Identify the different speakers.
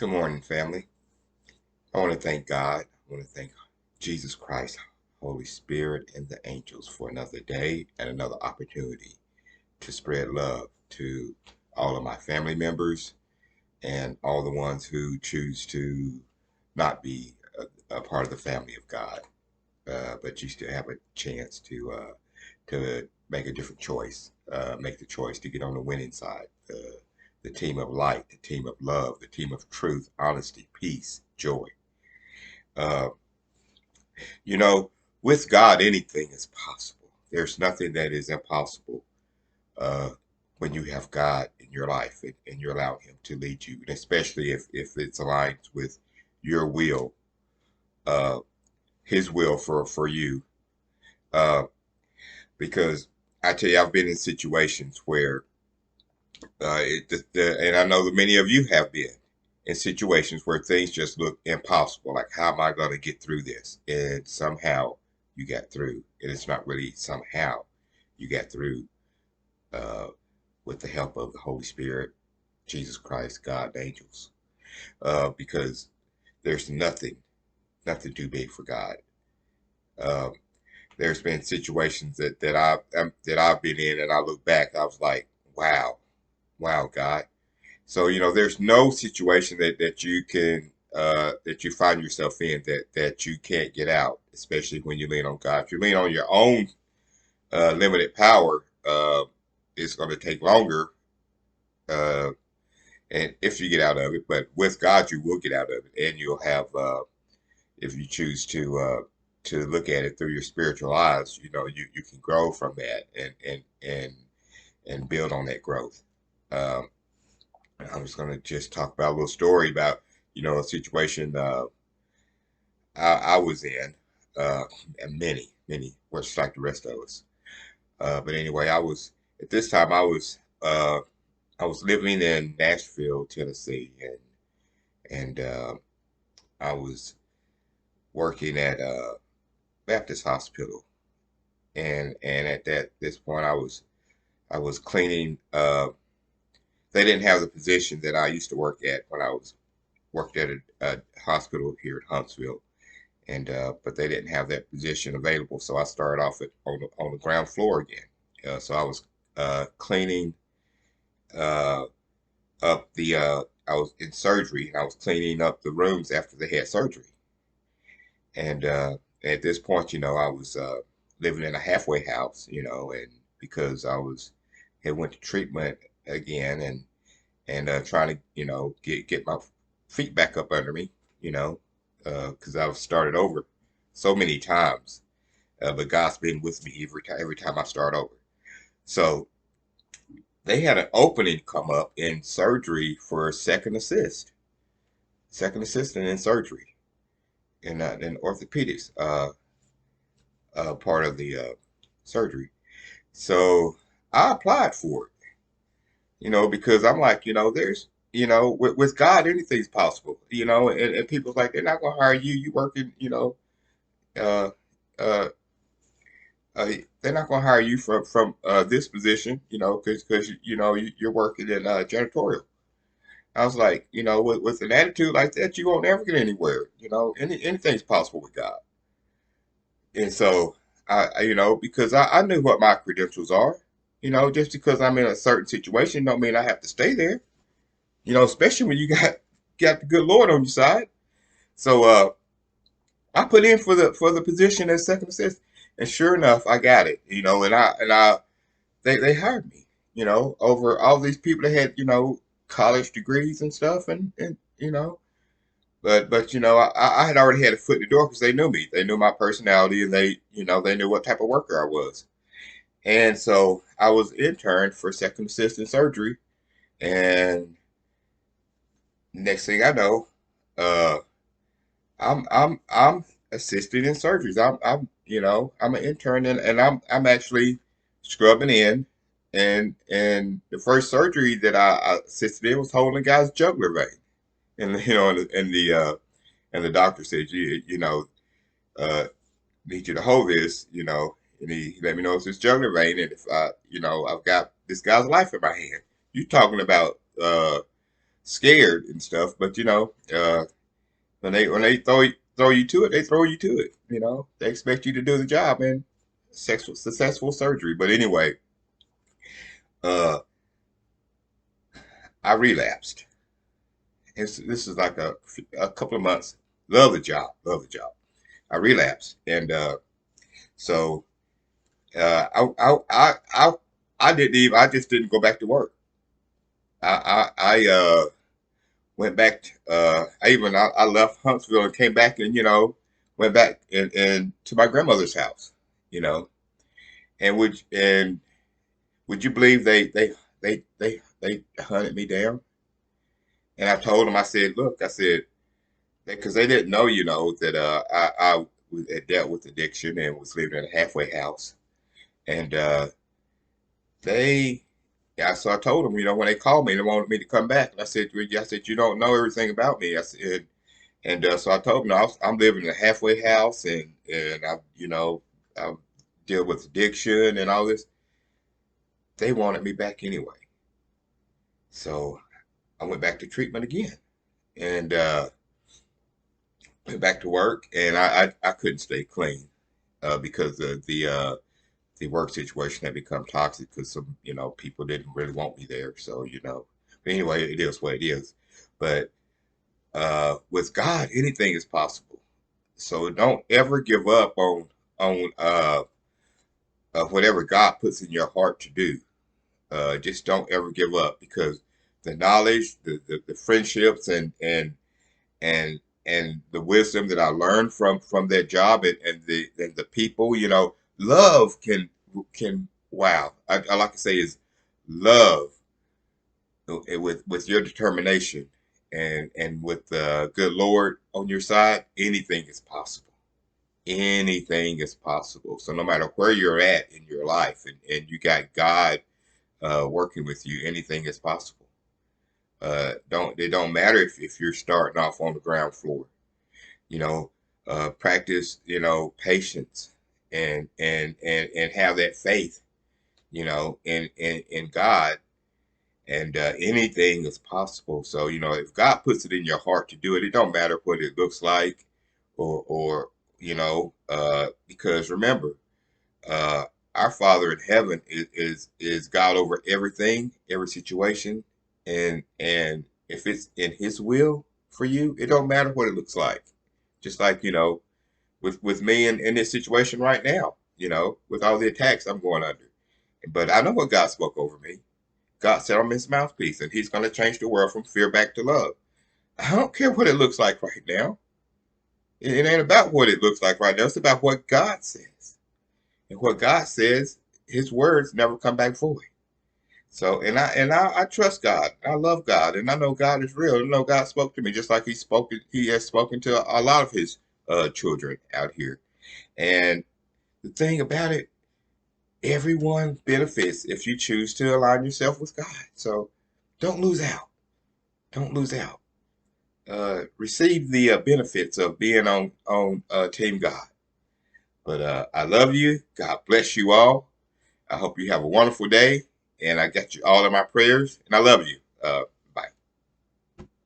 Speaker 1: Good morning, family. I want to thank God. I want to thank Jesus Christ, Holy Spirit, and the angels for another day and another opportunity to spread love to all of my family members and all the ones who choose to not be a part of the family of God, but you still have a chance to make a different choice, make the choice to get on the winning side. The team of light, the team of love, the team of truth, honesty, peace, joy. Uh, you know, with God, anything is possible. There's nothing that is impossible uh, when you have God in your life and you allow Him to lead you, and especially if it's aligned with your will, uh, His will for you. Uh, because I tell you, I've been in situations where, and I know that many of you have been in situations where things just look impossible. Like, how am I going to get through this? And somehow you got through. And it's not really somehow you got through uh, with the help of the Holy Spirit, Jesus Christ, God, and angels. Because there's nothing too big for God. Um, there's been situations that I've been in, and I look back, I was like, wow, wow, God. So, there's no situation that you can that you find yourself in that you can't get out, especially when you lean on God. If you lean on your own limited power, it's going to take longer, uh, and if you get out of it. But with God, you will get out of it, and you'll have, if you choose to look at it through your spiritual eyes, you can grow from that and build on that growth. Um, I was going to just talk about a little story about, a situation I was in, and many, much like the rest of us. But anyway, at this time, I was living in Nashville, Tennessee, and I was working at a Baptist hospital. And at this point, I was cleaning. They didn't have the position that I used to work at when I was worked at a hospital here at Huntsville, and but they didn't have that position available, so I started off on the ground floor again. So I was cleaning uh, up the. I was in surgery, and I was cleaning up the rooms after they had surgery. And at this point, I was living in a halfway house, and because I was had went to treatment again, and trying to get my feet back up under me, you know, because I've started over so many times, but God's been with me every time I start over. So they had an opening come up in surgery for a second assistant in surgery in orthopedics, part of the surgery. So I applied for it, because I'm like, there's, with God, anything's possible, and people's like, they're not going to hire you. You working, uh, uh, they're not going to hire you from this position, because you're working in janitorial. I was like, with an attitude like that, you won't ever get anywhere. Anything's possible with God. And so because I knew what my credentials are. Just because I'm in a certain situation don't mean I have to stay there. Especially when you got the good Lord on your side. So I put in for the position as second assistant, and sure enough, I got it. And they hired me. Over all these people that had college degrees and stuff, and. But I had already had a foot in the door because they knew me. They knew my personality, and they knew what type of worker I was. And so I was interned for second assistant surgery, and next thing I know, uh, I'm assisting in surgeries. I'm an intern, and I'm actually scrubbing in, and the first surgery that I assisted in was holding a guy's jugular vein, and and the doctor said, uh, need you to hold this, and he let me know it's his jugular vein, and if I've got this guy's life in my hand. You talking about scared and stuff. But when they throw you to it, they throw you to it. They expect you to do the job and successful surgery. But anyway, uh, I relapsed. This is like a couple of months. Love the job, love the job. I relapsed, and so I didn't even. I just didn't go back to work. I went back. I left Huntsville and came back, and went back and to my grandmother's house. You know, and would you believe they hunted me down? And I told them, I said, look, I said, because they didn't know, that had dealt with addiction and was living in a halfway house. And they, yeah, so I told them, when they called me, they wanted me to come back. And I said, you don't know everything about me. I said, and so I told them, no, I'm living in a halfway house, and I deal with addiction and all this. They wanted me back anyway. So I went back to treatment again, and went back to work, and I couldn't stay clean because the work situation had become toxic because some people didn't really want me there. So but anyway, it is what it is. But with God, anything is possible. So don't ever give up on whatever God puts in your heart to do. Just don't ever give up, because the knowledge, the friendships, and the wisdom that I learned from that job, and the people, love can wow. I like to say is love, with your determination and with the good Lord on your side, anything is possible. Anything is possible. So no matter where you're at in your life, and you got God working with you, anything is possible. Don't It don't matter if you're starting off on the ground floor. you know Practice, patience, and have that faith, in God, and anything is possible. So if God puts it in your heart to do it, it don't matter what it looks like, or because remember, uh our Father in heaven is God over everything, every situation, and if it's in His will for you, it don't matter what it looks like. Just like, with me in this situation right now, with all the attacks I'm going under. But I know what God spoke over me. God said I'm His mouthpiece, and He's going to change the world from fear back to love. I don't care what it looks like right now. It ain't about what it looks like right now. It's about what God says. And what God says, His words never come back void. So, and I trust God. I love God, and I know God is real. I know God spoke to me just like He has spoken to a lot of His children out here. And the thing about it, everyone benefits if you choose to align yourself with God. So, don't lose out. Don't lose out. Receive the benefits of being on Team God. But I love you. God bless you all. I hope you have a wonderful day. And I got you all in my prayers. And I love you.